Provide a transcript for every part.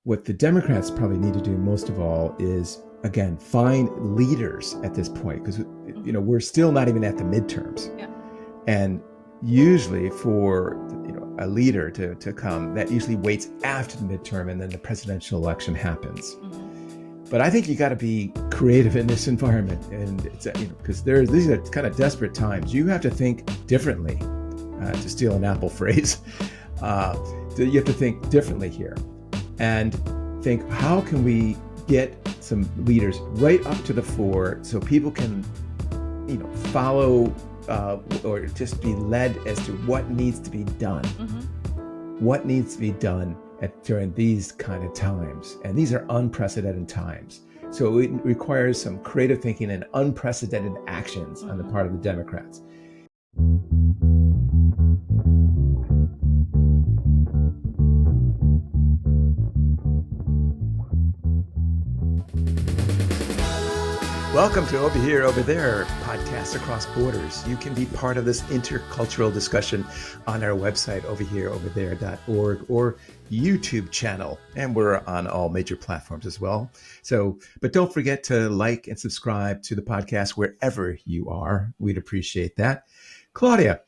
what the Democrats probably need to do most of all is, again, find leaders at this point, because we're still not even at the midterms. Yeah. And usually for a leader to come, that usually waits after the midterm, and then the presidential election happens. But I think you got to be creative in this environment, and it's because these are kind of desperate times. You have to think differently, to steal an Apple phrase. You have to think differently here, and think, how can we get some leaders right up to the fore so people can, follow or just be led as to what needs to be done. What needs to be done during these kind of times. And these are unprecedented times. So it requires some creative thinking and unprecedented actions on the part of the Democrats. Welcome to Over Here, Over There, podcast across borders. You can be part of this intercultural discussion on our website, overhereoverthere.org, or YouTube channel. And we're on all major platforms as well. But don't forget to like and subscribe to the podcast wherever you are. We'd appreciate that. Claudia,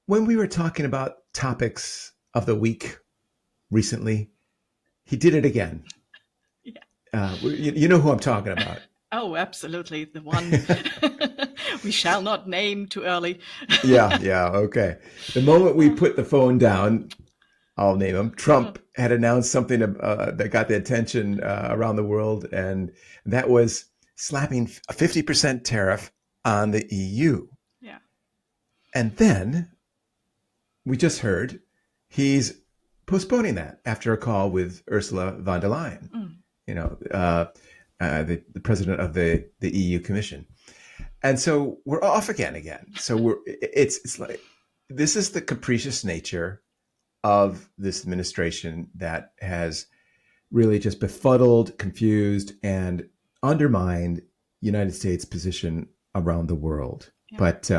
when we were talking about topics of the week recently, he did it again. Yeah. You know who I'm talking about. Oh, absolutely. The one we shall not name too early. Yeah, okay. The moment we put the phone down, I'll name him. Trump had announced something that got the attention around the world, and that was slapping a 50% tariff on the EU. Yeah. And then we just heard he's postponing that after a call with Ursula von der Leyen. The president of the EU Commission. And so we're off again. So it's like, this is the capricious nature of this administration that has really just befuddled, confused, and undermined United States' position around the world. Yeah. But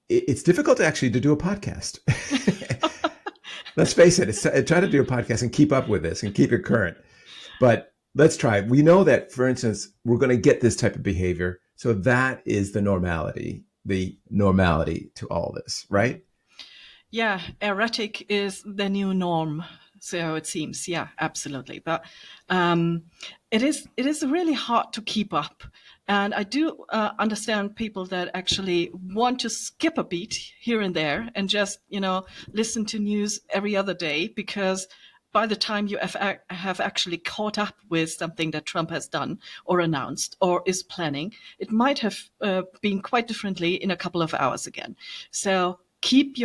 it's difficult to do a podcast. Let's face it, try to do a podcast and keep up with this and keep it current. But let's try. We know that, for instance, we're going to get this type of behavior. So that is the normality to all this, right? Yeah, erratic is the new norm. So it seems, yeah, absolutely. But it is really hard to keep up. And I do understand people that actually want to skip a beat here and there and just, listen to news every other day, because by the time you have actually caught up with something that Trump has done or announced or is planning, it might have been quite differently in a couple of hours again. So keep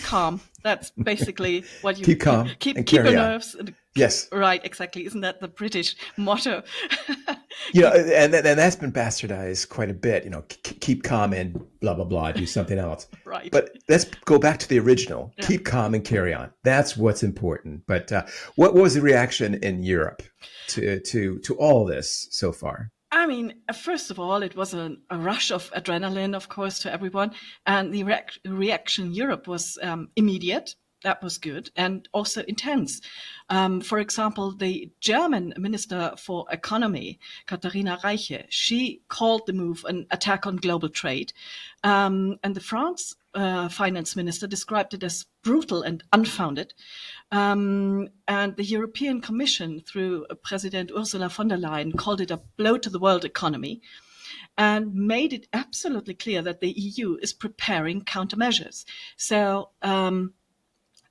calm. That's basically what you keep calm. Keep your nerves. Yes. Right. Exactly. Isn't that the British motto? And that's been bastardized quite a bit. Keep calm and blah, blah, blah, do something else. Right. But let's go back to the original. Yeah. Keep calm and carry on. That's what's important. But what was the reaction in Europe to all this so far? I mean, first of all, it was a rush of adrenaline, of course, to everyone. And the reaction in Europe was immediate. That was good, and also intense. For example, the German Minister for Economy, Katharina Reiche, she called the move an attack on global trade. And the France finance minister described it as brutal and unfounded. And the European Commission, through President Ursula von der Leyen, called it a blow to the world economy, and made it absolutely clear that the EU is preparing countermeasures. So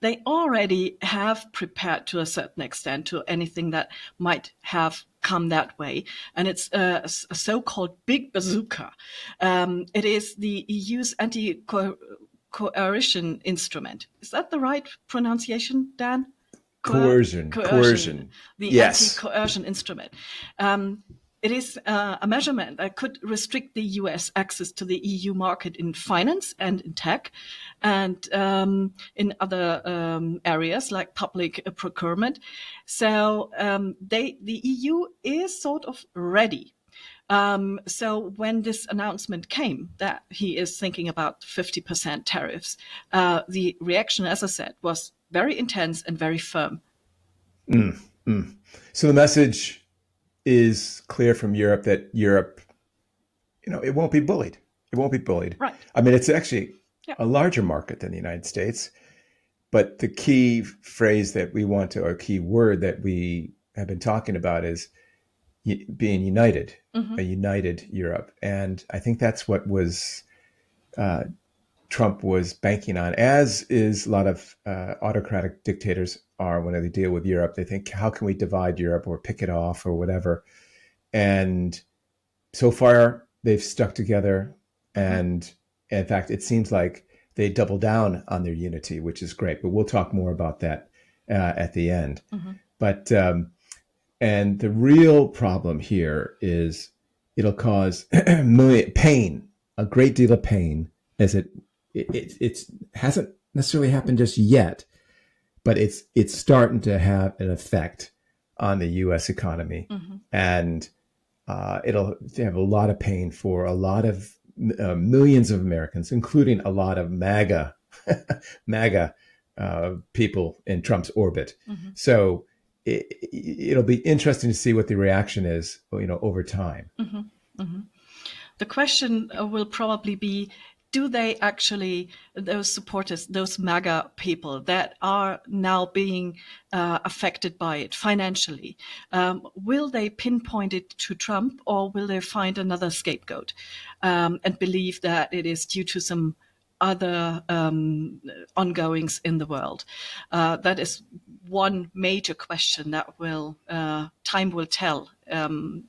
they already have prepared to a certain extent to anything that might have come that way. And it's a so-called big bazooka. It is the EU's anti-coercion instrument. Is that the right pronunciation, Dan? Coercion. The yes. Anti-coercion instrument. It is a measurement that could restrict the US access to the EU market in finance and in tech, and in other areas like public procurement. So the EU is sort of ready. So when this announcement came that he is thinking about 50% tariffs, the reaction, as I said, was very intense and very firm. Mm, mm. So the message is clear from Europe that Europe, it won't be bullied. It won't be bullied. Right. I mean, it's actually Yeah. a larger market than the United States. But the key phrase that we want to, or key word that we have been talking about is being united, a united Europe. And I think that's what Trump was banking on, as is a lot of autocratic dictators are when they deal with Europe. They think, how can we divide Europe or pick it off or whatever? And so far, they've stuck together. And in fact, it seems like they double down on their unity, which is great. But we'll talk more about that at the end. But and the real problem here is it'll cause pain, a great deal of pain, as it hasn't necessarily happened just yet, but it's starting to have an effect on the U.S. economy, and it'll have a lot of pain for a lot of millions of Americans, including a lot of MAGA people in Trump's orbit. So it'll be interesting to see what the reaction is, over time. The question will probably be, do they actually, those supporters, those MAGA people that are now being affected by it financially, will they pinpoint it to Trump, or will they find another scapegoat and believe that it is due to some other ongoings in the world? That is one major question that time will tell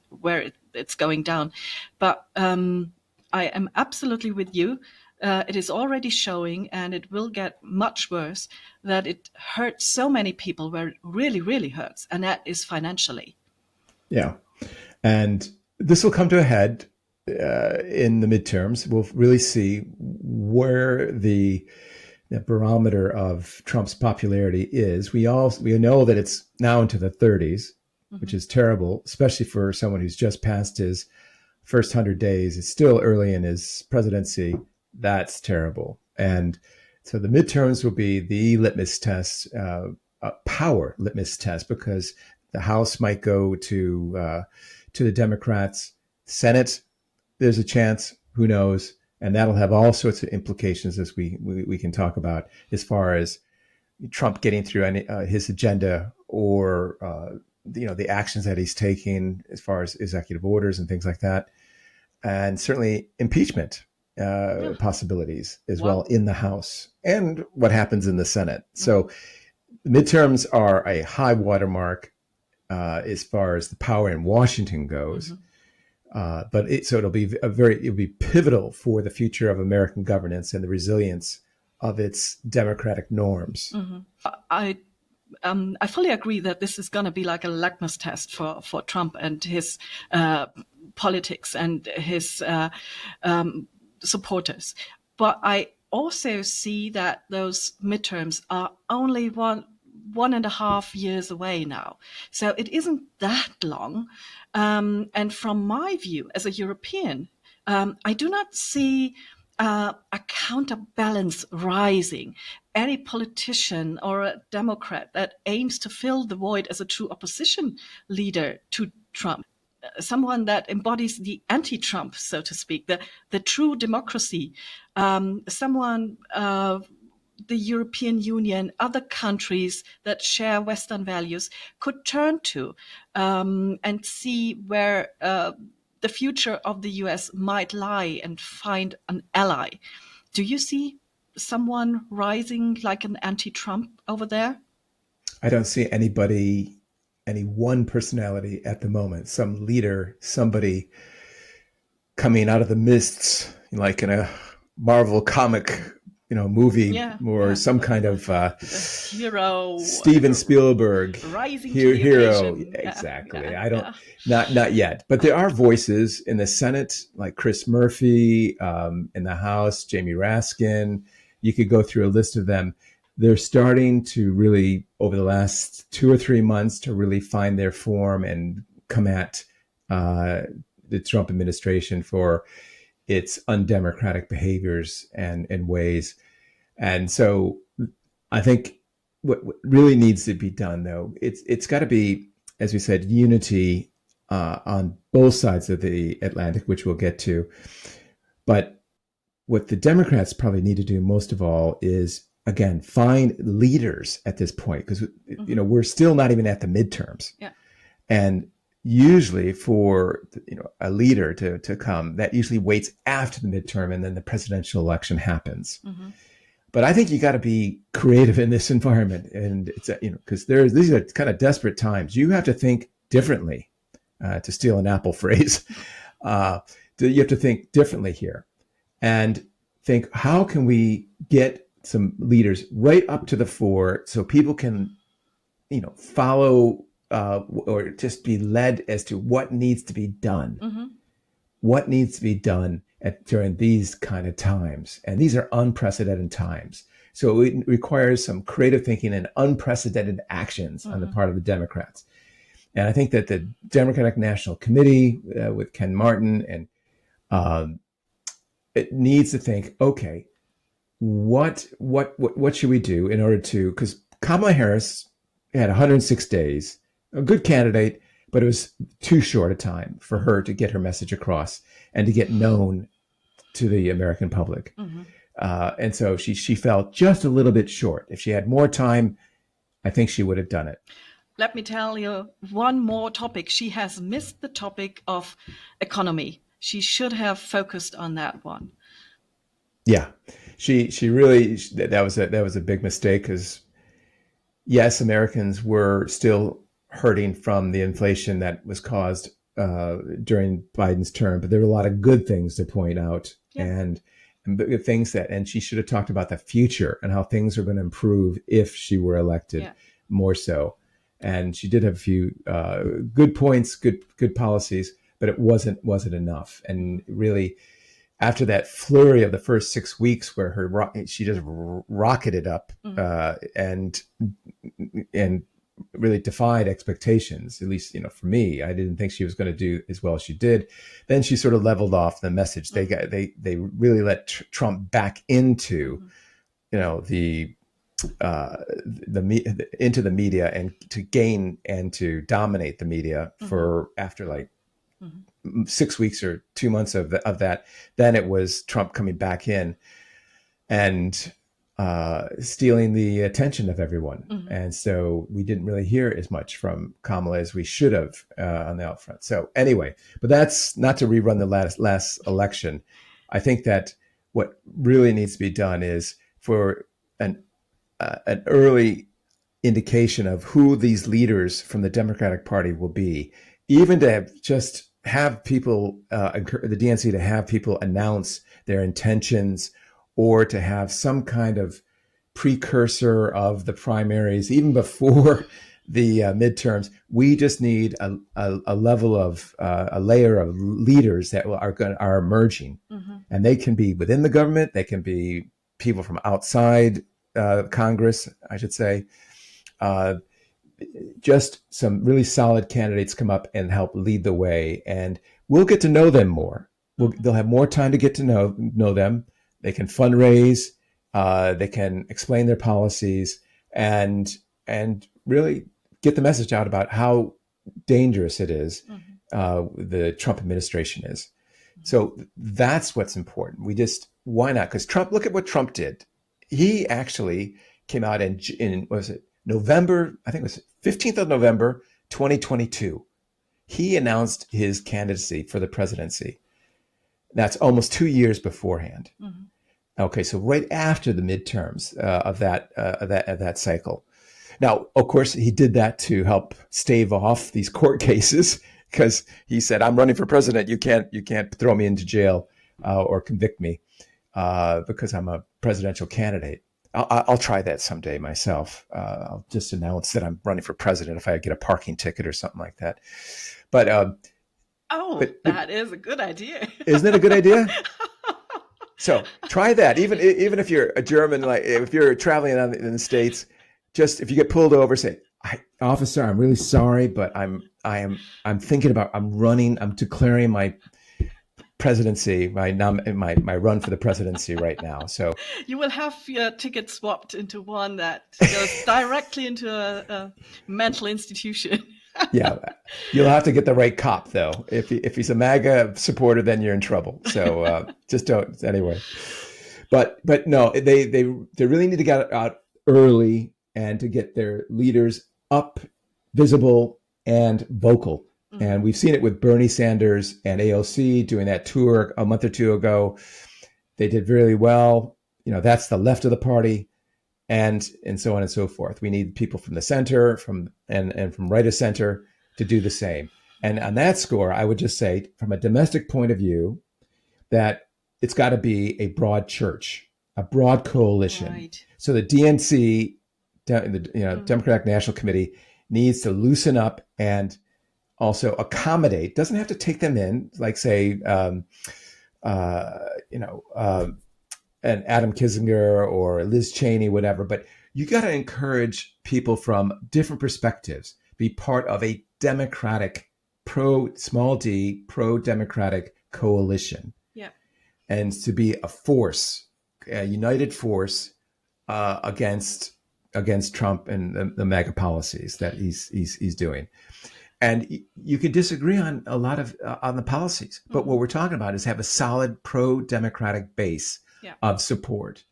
where it's going down. But I am absolutely with you. It is already showing, and it will get much worse, that it hurts so many people where it really, really hurts, and that is financially. Yeah. And this will come to a head in the midterms. We'll really see where the barometer of Trump's popularity is. We know that it's now into the 30s, which is terrible, especially for someone who's just passed his first 100 days. It's still early in his presidency. That's terrible. And so the midterms will be the litmus test, power litmus test, because the House might go to the Democrats. Senate, there's a chance, who knows? And that'll have all sorts of implications, as we can talk about, as far as Trump getting through his agenda, or the actions that he's taking as far as executive orders and things like that, and certainly impeachment possibilities as well in the House, and what happens in the Senate. So the midterms are a high watermark as far as the power in Washington goes. But it'll be pivotal for the future of American governance and the resilience of its democratic norms. I fully agree that this is going to be like a litmus test for Trump and his politics and his supporters. But I also see that those midterms are only one and a half years away now. So it isn't that long. And from my view as a European, I do not see a counterbalance rising. Any politician or a Democrat that aims to fill the void as a true opposition leader to Trump, someone that embodies the anti-Trump, so to speak, the true democracy, someone the European Union, other countries that share Western values could turn to and see where the future of the US might lie and find an ally. Do you see someone rising like an anti-Trump over there? I don't see any one personality at the moment, some leader, somebody coming out of the mists, like in a Marvel comic, movie, or some kind of hero, Steven Spielberg rising hero. Exactly. I don't, not yet, but there are voices in the Senate, like Chris Murphy, in the House, Jamie Raskin. You could go through a list of them. They're starting to really, over the last 2 or 3 months, to really find their form and come at the Trump administration for its undemocratic behaviors and ways. And so I think what really needs to be done, though, it's got to be, as we said, unity on both sides of the Atlantic, which we'll get to. But what the Democrats probably need to do most of all is, again, find leaders at this point, because we're still not even at the midterms. Yeah. And usually for a leader to come, that usually waits after the midterm, and then the presidential election happens. Mm-hmm. But I think you got to be creative in this environment, and it's because these are kind of desperate times. You have to think differently, to steal an Apple phrase. You have to think differently here, and think, how can we get some leaders right up to the fore so people can, follow or just be led as to what needs to be done. Mm-hmm. What needs to be done during these kind of times. And these are unprecedented times. So it requires some creative thinking and unprecedented actions on the part of the Democrats. And I think that the Democratic National Committee with Ken Martin and it needs to think, okay, what should we do in order to, because Kamala Harris had 106 days, a good candidate, but it was too short a time for her to get her message across and to get known to the American public. Mm-hmm. And so she fell just a little bit short. If she had more time, I think she would have done it. Let me tell you one more topic. She has missed the topic of economy. She should have focused on that one. Yeah, she really, that was a big mistake, because yes, Americans were still hurting from the inflation that was caused during Biden's term, but there were a lot of good things to point out, and things and she should have talked about the future and how things are going to improve if she were elected more so. And she did have a few good points, good policies, but it wasn't enough. And really, after that flurry of the first 6 weeks where she just rocketed up and really defied expectations, at least for me. I didn't think she was going to do as well as she did. Then she sort of leveled off the message. They really let Trump back into into the media, and to gain and to dominate the media for after 6 weeks or 2 months of that. Then it was Trump coming back in and stealing the attention of everyone. Mm-hmm. And so we didn't really hear as much from Kamala as we should have on the outfront. So anyway, but that's not to rerun the last election. I think that what really needs to be done is for an early indication of who these leaders from the Democratic Party will be, even to have people, the DNC to have people announce their intentions, or to have some kind of precursor of the primaries, even before the midterms. We just need a level of a layer of leaders that are emerging, and they can be within the government. They can be people from outside Congress, I should say. Just some really solid candidates come up and help lead the way, and we'll get to know them more. They'll have more time to get to know them. They can fundraise, they can explain their policies, and really get the message out about how dangerous it is, the Trump administration is. So that's what's important. Why not? Because Trump, look at what Trump did. He actually came out in what was it, November, I think it was 15th of November, 2022. He announced his candidacy for the presidency. That's almost 2 years beforehand. Mm-hmm. Okay, so right after the midterms of that cycle. Now, of course, he did that to help stave off these court cases, because he said, "I'm running for president. You can't throw me into jail or convict me because I'm a presidential candidate." I'll try that someday myself. I'll just announce that I'm running for president if I get a parking ticket or something like that. But that is a good idea. Isn't it a good idea? So try that. Even if you're a German, like if you're traveling in the States, just if you get pulled over, say, Officer, I'm really sorry, but I'm thinking about, I'm declaring my presidency, my run for the presidency right now. So You will have your ticket swapped into one that goes directly into a mental institution. yeah, you'll have to get the right cop though. If he's a MAGA supporter, then you're in trouble. So just don't anyway. But no, they really need to get out early and to get their leaders up, visible, and vocal. And we've seen it with Bernie Sanders and AOC doing that tour a month or two ago. They did really well. That's the left of the party, and so on and so forth. We need people from the center, and from right of center to do the same. And on that score, I would just say, from a domestic point of view, that it's got to be a broad church, a broad coalition. Right. So the DNC, the Democratic National Committee, needs to loosen up and also accommodate. Doesn't have to take them in, like say, an Adam Kinzinger or Liz Cheney, whatever. But you got to encourage people from different perspectives, be part of a democratic, pro-democratic coalition. Yeah. And to be a force, a united force against Trump and the MAGA policies that he's doing. And you can disagree on a lot of on the policies, but what we're talking about is have a solid pro-democratic base of support,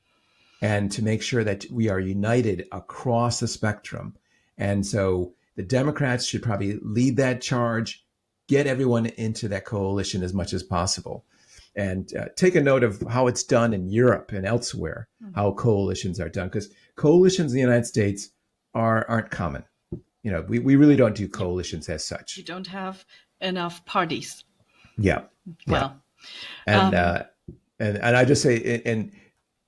and to make sure that we are united across the spectrum. And so the Democrats should probably lead that charge, get everyone into that coalition as much as possible. And take a note of how it's done in Europe and elsewhere, how coalitions are done, because coalitions in the United States aren't common. We really don't do coalitions as such. You don't have enough parties. Yeah. Well, and I just say,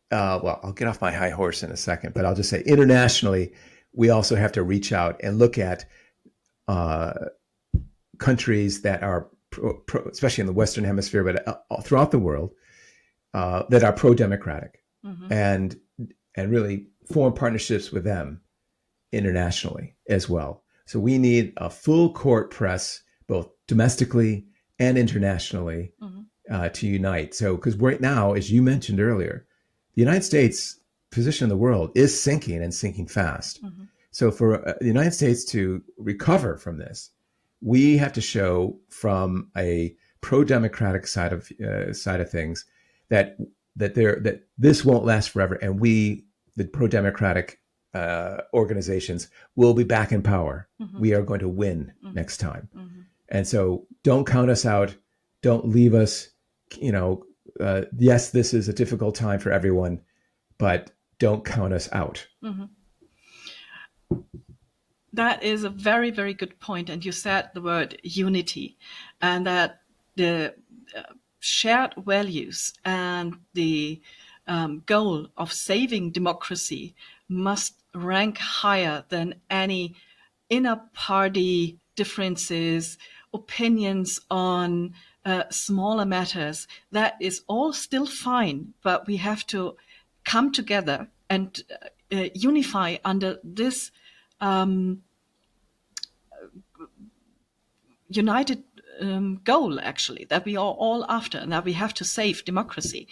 well, I'll get off my high horse in a second, but I'll just say internationally, we also have to reach out and look at countries that are especially in the Western Hemisphere, but throughout the world, that are pro-democratic, and really form partnerships with them internationally as well. So we need a full court press, both domestically and internationally, to unite. So, because right now, as you mentioned earlier, the United States' position in the world is sinking, and sinking fast. So for the United States to recover from this, we have to show from a pro-democratic side of things that this won't last forever, and the pro-democratic organizations will be back in power. We are going to win next time. And so don't count us out. Don't leave us. Yes, this is a difficult time for everyone, but don't count us out. That is a very, very good point. And you said the word unity, and that the shared values and the goal of saving democracy must rank higher than any inner party differences, opinions on smaller matters. That is all still fine, but we have to come together and unify under this united goal, actually, that we are all after, and that we have to save democracy.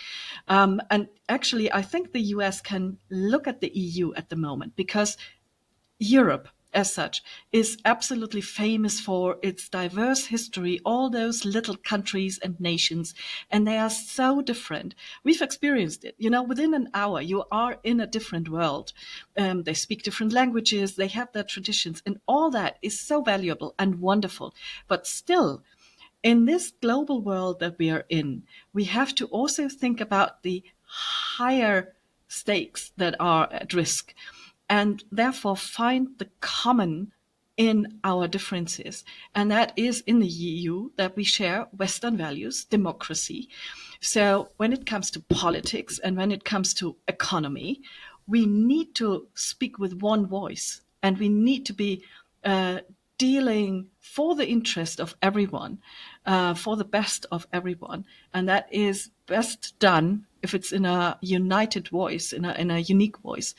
And actually, I think the US can look at the EU at the moment, because Europe, as such, is absolutely famous for its diverse history, all those little countries and nations, and they are so different. We've experienced it. Within an hour, you are in a different world. They speak different languages, they have their traditions, and all that is so valuable and wonderful. But still, in this global world that we are in, we have to also think about the higher stakes that are at risk, and therefore find the common in our differences. And that is in the EU, that we share Western values, democracy. So when it comes to politics and when it comes to economy, we need to speak with one voice, and we need to be dealing for the interest of everyone, for the best of everyone. And that is best done if it's in a united voice, in a unique voice.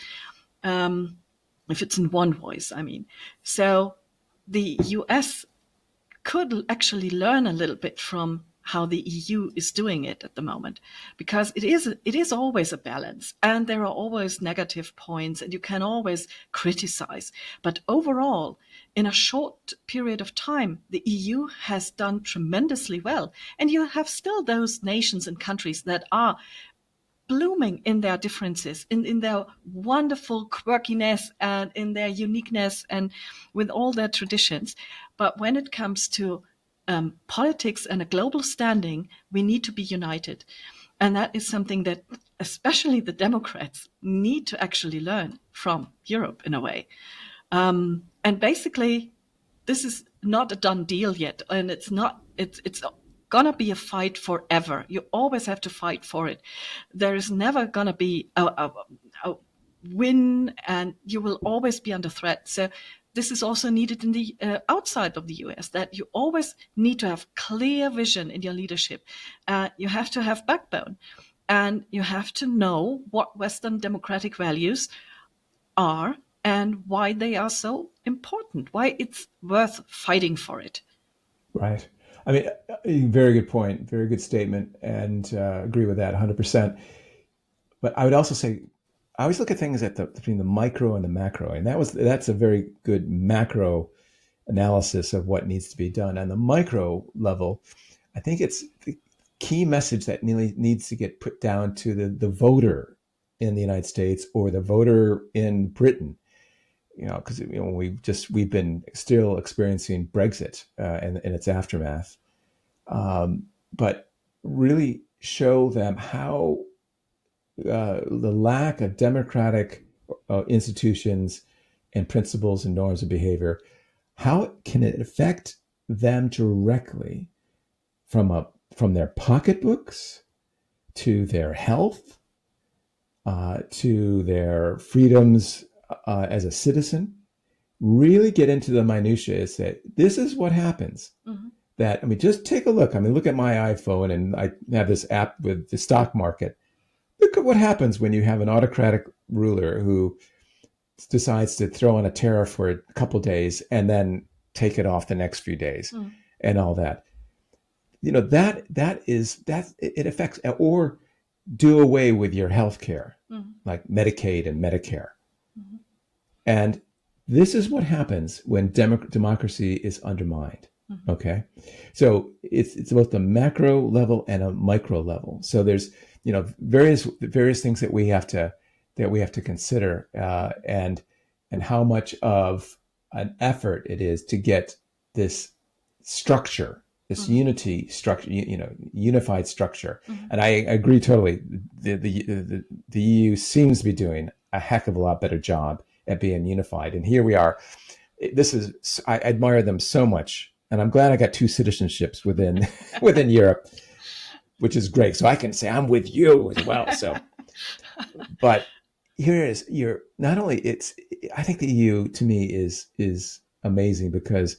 if it's in one voice, I mean. So the US could actually learn a little bit from how the EU is doing it at the moment, because it is always a balance, and there are always negative points, and you can always criticize. But overall, in a short period of time, the EU has done tremendously well, and you have still those nations and countries that are blooming in their differences, in their wonderful quirkiness and in their uniqueness and with all their traditions. But when it comes to politics and a global standing, we need to be united. And that is something that especially the Democrats need to actually learn from Europe in a way. And basically, this is not a done deal yet, and it's gonna be a fight forever. You always have to fight for it. There is never gonna be a win, and you will always be under threat. So this is also needed in the outside of the US, that you always need to have clear vision in your leadership. You have to have backbone, and you have to know what Western democratic values are and why they are so important, why it's worth fighting for it. Right. I mean, very good point, very good statement, and agree with that 100%. But I would also say, I always look at things between the micro and the macro, and that's a very good macro analysis of what needs to be done. On the micro level, I think it's the key message that needs to get put down to the voter in the United States or the voter in Britain. Because we've been still experiencing Brexit and its aftermath, but really show them how the lack of democratic institutions and principles and norms of behavior, how can it affect them directly from their pocketbooks to their health, to their freedoms as a citizen. Really get into the minutiae is that this is what happens. Mm-hmm. That, I mean, just take a look. I mean, look at my iPhone, and I have this app with the stock market. Look at what happens when you have an autocratic ruler who decides to throw on a tariff for a couple days and then take it off the next few days and all that. That it affects, or do away with your health care, like Medicaid and Medicare. Mm-hmm. And this is what happens when democracy is undermined. Mm-hmm. Okay, so it's both the macro level and a micro level. So there's various things that we have to consider, and how much of an effort it is to get this structure, this unity structure, unified structure. Mm-hmm. And I agree totally. The EU seems to be doing a heck of a lot better job at being unified. And here we are. I admire them so much. And I'm glad I got 2 citizenships within Europe, which is great. So I can say I'm with you as well. So, but not only I think the EU to me is amazing because,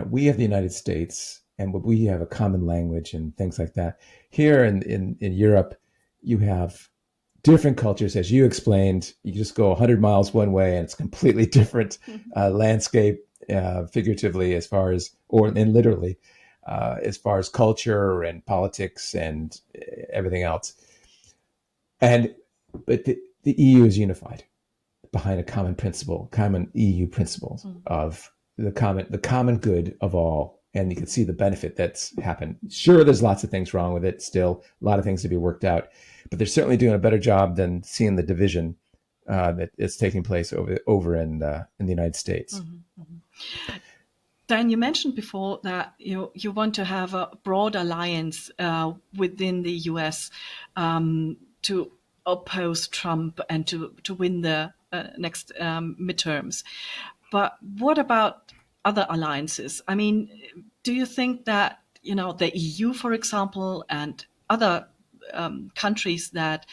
we have the United States and we have a common language and things like that. Here in Europe, you have different cultures, as you explained. You just go 100 miles one way and it's completely different landscape, figuratively and literally, as far as culture and politics and everything else. But the EU is unified behind a common principle, common EU principles of the common good of all. And you can see the benefit that's happened. Sure, there's lots of things wrong with it still, a lot of things to be worked out, but they're certainly doing a better job than seeing the division that is taking place over in the United States. Mm-hmm. Mm-hmm. Dan, you mentioned before that you want to have a broad alliance within the US to oppose Trump and to win the next midterms. But what about other alliances? I mean, do you think that, the EU, for example, and other countries that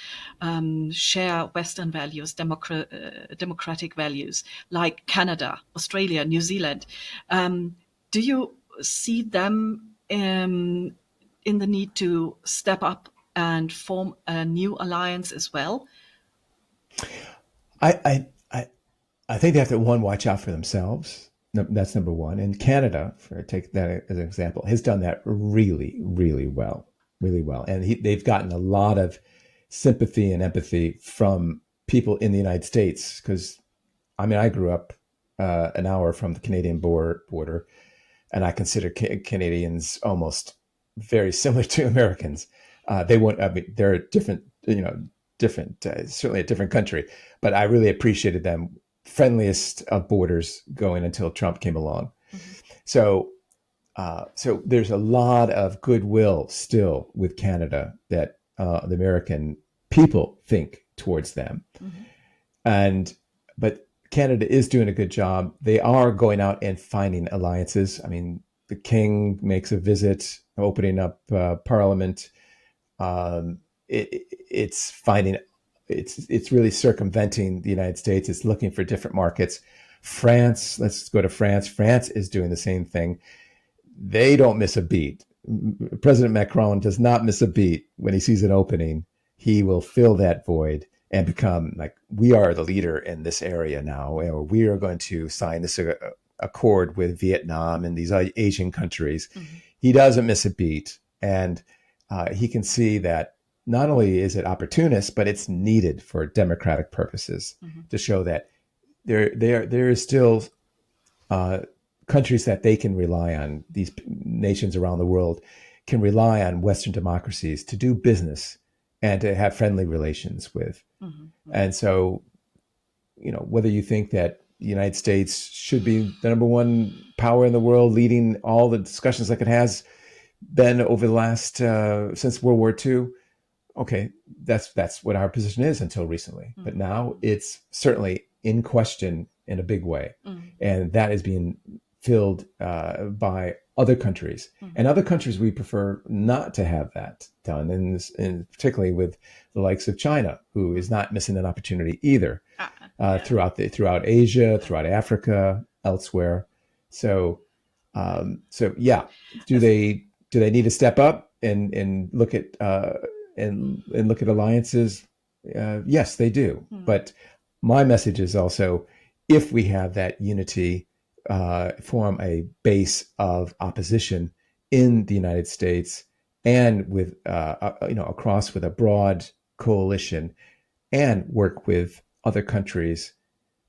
share Western values, democratic values, like Canada, Australia, New Zealand, do you see them in the need to step up and form a new alliance as well? I think they have to, one, watch out for themselves. No, that's number one. And Canada, for take that as an example, has done that really, really well, really well. And they've gotten a lot of sympathy and empathy from people in the United States. Because, I mean, I grew up an hour from the Canadian border, and I consider Canadians almost very similar to Americans. They won't. I mean, they're different. Different. Certainly a different country, but I really appreciated them. Friendliest of borders going until Trump came along. Mm-hmm. So there's a lot of goodwill still with Canada that the American people think towards them, but Canada is doing a good job. They are going out and finding alliances. I mean, the King makes a visit, opening up Parliament. It's finding, it's really circumventing the United States. It's looking for different markets. France, let's go to France. France is doing the same thing. They don't miss a beat. President Macron does not miss a beat. When he sees an opening, he will fill that void and become like, we are the leader in this area now, or we are going to sign this accord with Vietnam and these Asian countries. Mm-hmm. He doesn't miss a beat. And he can see that not only is it opportunist, but it's needed for democratic purposes, to show that there is still countries that they can rely on. These nations around the world can rely on Western democracies to do business and to have friendly relations with. Mm-hmm. And so, whether you think that the United States should be the number one power in the world, leading all the discussions like it has been over the last since World War II, okay, that's what our position is until recently. Mm-hmm. But now it's certainly in question in a big way, and that is being filled by other countries. And other countries we prefer not to have that done, and particularly with the likes of China, who is not missing an opportunity either, throughout Asia, throughout Africa, elsewhere. So yeah, do they need to step up and look at and look at alliances? Yes, they do. But my message is also, if we have that unity, form a base of opposition in the United States, and with across with a broad coalition, and work with other countries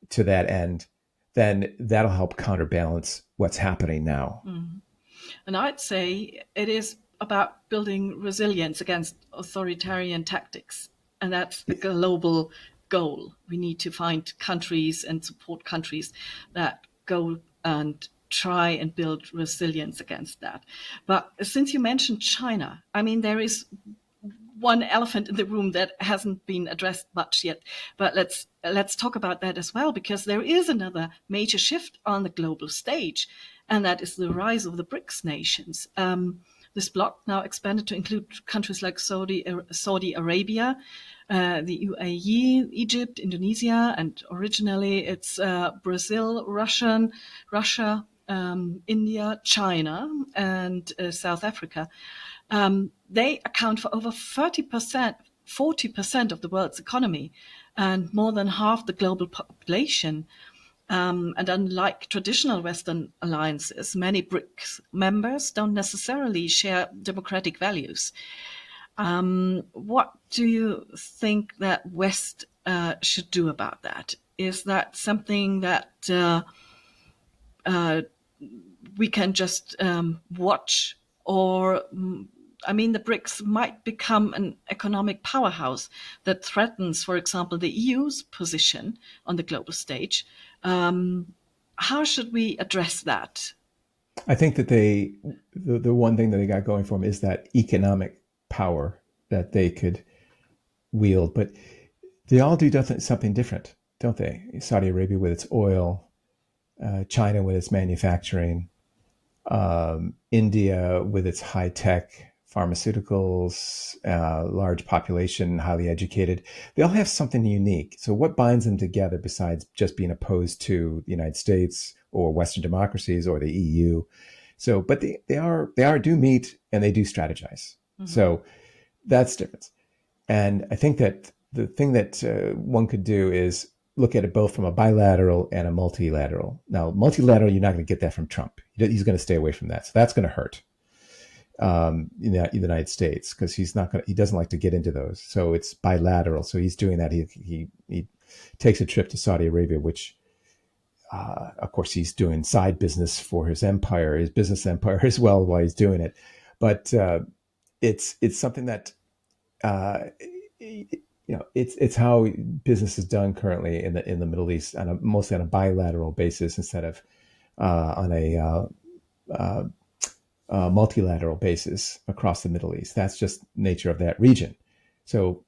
to that end, then that'll help counterbalance what's happening now. Mm-hmm. And I'd say it is about building resilience against authoritarian tactics, and that's a global goal. We need to find countries and support countries that go and try and build resilience against that. But since you mentioned China, I mean, there is one elephant in the room that hasn't been addressed much yet, but let's talk about that as well, because there is another major shift on the global stage, and that is the rise of the BRICS nations. This bloc now expanded to include countries like Saudi Arabia, the UAE, Egypt, Indonesia, and originally it's Brazil, Russia, India, China, and South Africa. They account for over 40% of the world's economy, and more than half the global population. And unlike traditional Western alliances, many BRICS members don't necessarily share democratic values. What do you think that West should do about that? Is that something that we can just watch? Or, I mean, the BRICS might become an economic powerhouse that threatens, for example, the EU's position on the global stage. How should we address that? I think that the one thing that they got going for them is that economic power that they could wield. But they all do something different, don't they? Saudi Arabia with its oil, China with its manufacturing, India with its high tech pharmaceuticals, large population, highly educated. They all have something unique. So what binds them together besides just being opposed to the United States or Western democracies or the EU? So, but they do meet and they do strategize. Mm-hmm. So that's different. And I think that the thing that one could do is look at it both from a bilateral and a multilateral. Now, multilateral, you're not going to get that from Trump. He's going to stay away from that. So that's going to hurt in the United States, because he doesn't like to get into those. So it's bilateral. So he's doing that. He takes a trip to Saudi Arabia, which, of course, he's doing side business for his business empire as well while he's doing it. But it's something that it's how business is done currently in the Middle East, mostly on a bilateral basis instead of on a multilateral basis across the Middle East. That's just nature of that region. So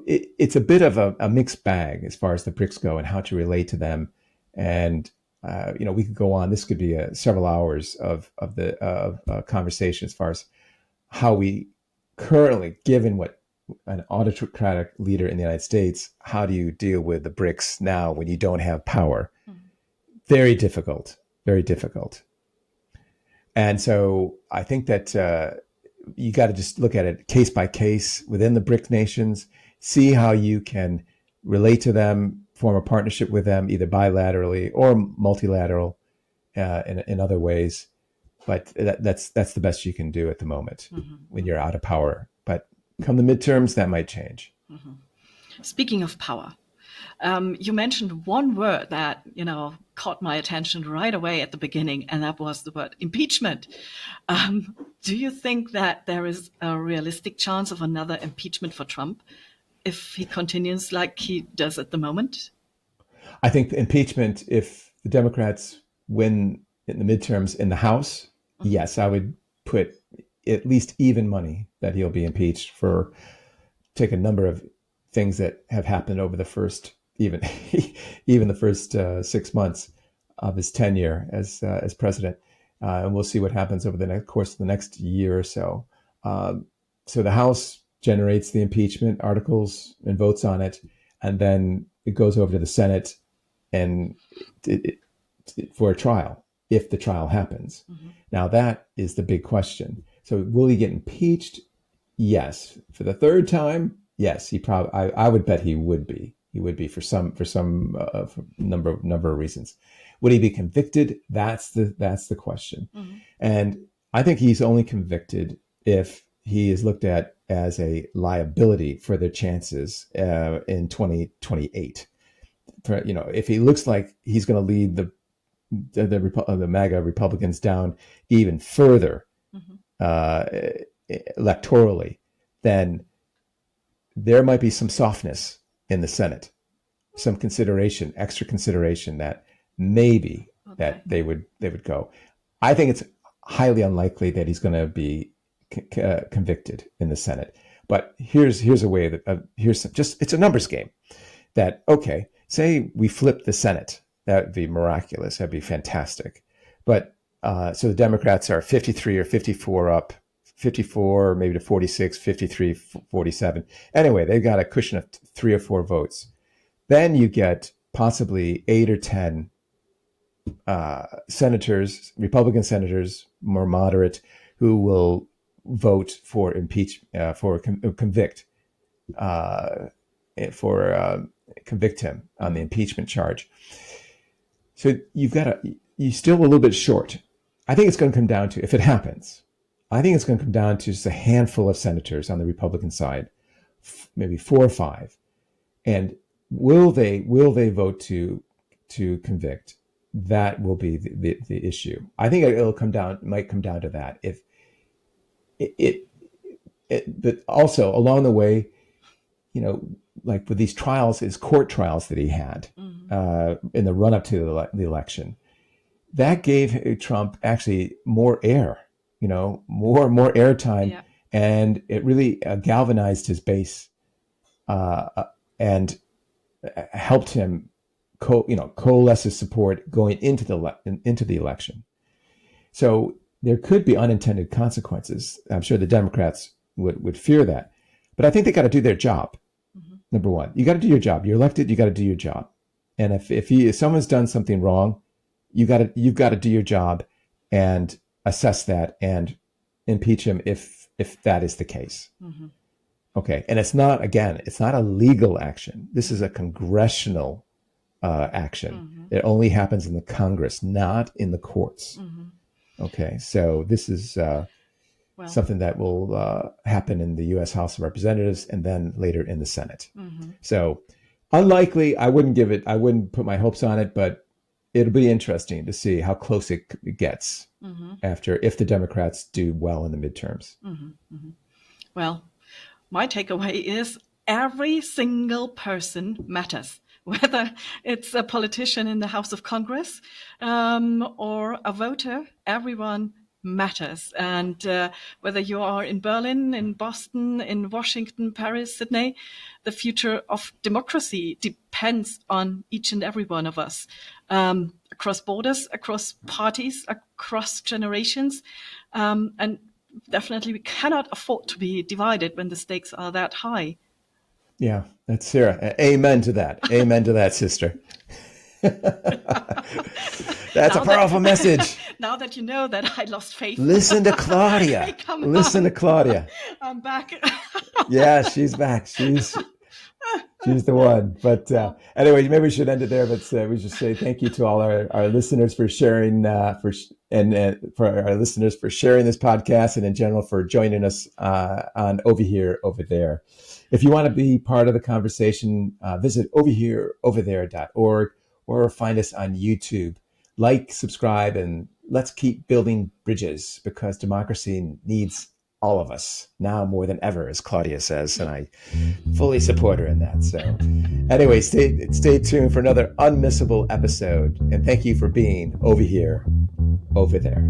it's a bit of a mixed bag as far as the BRICS go and how to relate to them. And we could go on. This could be several hours of conversation as far as how we currently, given what an autocratic leader in the United States, how do you deal with the BRICS now when you don't have power? Very difficult, very difficult. And so I think that you got to just look at it case by case within the BRIC nations, see how you can relate to them, form a partnership with them, either bilaterally or multilateral in other ways. But that's the best you can do at the moment when you're out of power. But come the midterms, that might change. Speaking of power, you mentioned one word that, caught my attention right away at the beginning, and that was the word impeachment. Do you think that there is a realistic chance of another impeachment for Trump if he continues like he does at the moment? I think impeachment, if the Democrats win in the midterms in the House, yes, I would put at least even money that he'll be impeached for. Take a number of things that have happened over the first, even the first 6 months of his tenure as president, and we'll see what happens over the course of the next year or so. So the House generates the impeachment articles and votes on it, and then it goes over to the Senate and for a trial, if the trial happens. Now that is the big question. So will he get impeached? Yes. For the third time, yes. I would bet he would be. He would be for some number of reasons. Would he be convicted? That's the question. And I think he's only convicted if he is looked at as a liability for their chances in 2028. If he looks like he's going to lead the MAGA Republicans down even further electorally, then there might be some softness in the Senate, some extra consideration that maybe that they would go. I think it's highly unlikely that he's going to be convicted in the Senate. But here's a way that it's a numbers game. That say we flip the Senate, that would be miraculous. That'd be fantastic. But so the Democrats are 53 or 54 up, 54 maybe to 46, 53, 47. Anyway, they've got a cushion of 3 or 4 votes. Then you get possibly 8 or 10 senators, Republican senators, more moderate, who will vote for convict him on the impeachment charge. So you're still a little bit short. I think it's going to come down to, if it happens, I think it's going to come down to just a handful of senators on the Republican side, maybe 4 or 5. And will they vote to convict? That will be the issue. I think it might come down to that. If but also along the way, like with these trials, his court trials that he had in the run up to the election, that gave Trump actually more air, more airtime, and it really galvanized his base and helped him coalesce his support going into the election. So there could be unintended consequences. I'm sure the Democrats would fear that, but I think they got to do their job. Number one, you got to do your job. You're elected. You got to do your job. And if someone's done something wrong, you've got to do your job and assess that and impeach him if that is the case. Okay. And it's not a legal action. This is a congressional action. It only happens in the Congress, not in the courts. Okay, so this is something that will happen in the U.S. House of Representatives and then later in the Senate. So unlikely. I wouldn't put my hopes on it, but it'll be interesting to see how close it gets if the Democrats do well in the midterms. Well, my takeaway is every single person matters, whether it's a politician in the House of Congress or a voter. Everyone matters. And whether you are in Berlin, in Boston, in Washington, Paris, Sydney, the future of democracy depends on each and every one of us, across borders, across parties, across generations. And definitely we cannot afford to be divided when the stakes are that high. Yeah, that's Sarah. Amen to that. Amen to that, sister. That's a powerful message. Now that you know that I lost faith. Listen to Claudia. Listen to Claudia. I'm back. Yeah, she's back. She's the one. But anyway, maybe we should end it there. But we should say thank you to all our listeners for sharing, for our listeners for sharing this podcast, and in general for joining us on Over Here, Over There. If you want to be part of the conversation, visit overhereoverthere.org or find us on YouTube. Like, subscribe, and let's keep building bridges, because democracy needs all of us now more than ever, as Claudia says, and I fully support her in that. So anyway, stay tuned for another unmissable episode, and thank you for being over here, over there.